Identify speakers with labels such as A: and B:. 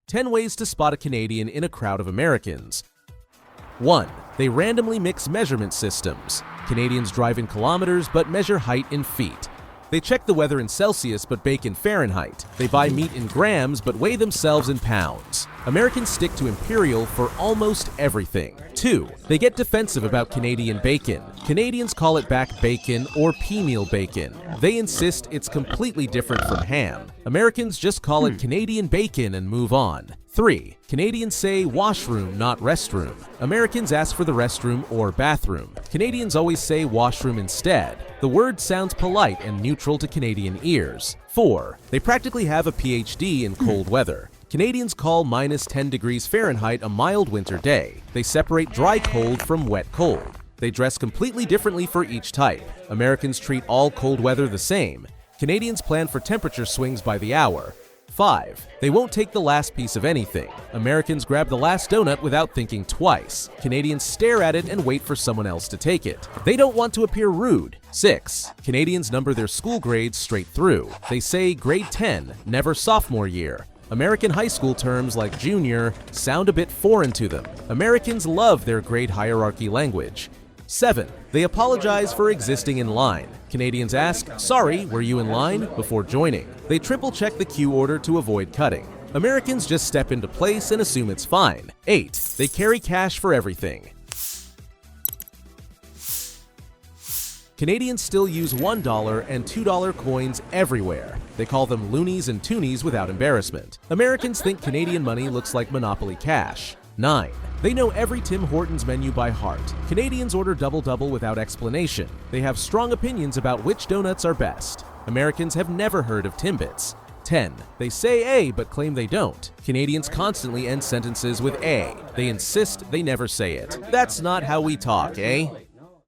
A: 10 ways to spot a Canadian in a crowd of Americans. 1. They randomly mix measurement systems. Canadians drive in kilometers but measure height in feet. They check the weather in Celsius but bake in Fahrenheit. They buy meat in grams but weigh themselves in pounds. Americans stick to imperial for almost everything. 2. They get defensive about Canadian bacon. Canadians call it back bacon or pea-meal bacon. They insist it's completely different from ham. Americans just call it Canadian bacon and move on. 3. Canadians say washroom, not restroom. Americans ask for the restroom or bathroom. Canadians always say washroom instead. The word sounds polite and neutral to Canadian ears. 4. They practically have a PhD in cold weather. Canadians call minus 10 degrees Fahrenheit a mild winter day. They separate dry cold from wet cold. They dress completely differently for each type. Americans treat all cold weather the same. Canadians plan for temperature swings by the hour. 5. They won't take the last piece of anything. Americans grab the last donut without thinking twice. Canadians stare at it and wait for someone else to take it. They don't want to appear rude. 6. Canadians number their school grades straight through. They say grade 10, never sophomore year. American high school terms like junior sound a bit foreign to them. Americans love their grade hierarchy language. 7. They apologize for existing in line. Canadians ask, "Sorry, were you in line?" before joining. They triple-check the queue order to avoid cutting. Americans just step into place and assume it's fine. 8. They carry cash for everything. Canadians still use $1 and $2 coins everywhere. They call them loonies and toonies without embarrassment. Americans think Canadian money looks like Monopoly cash. 9. They know every Tim Hortons menu by heart. Canadians order double-double without explanation. They have strong opinions about which donuts are best. Americans have never heard of Timbits. 10. They say A but claim they don't. Canadians constantly end sentences with A. They insist they never say it. That's not how we talk, eh?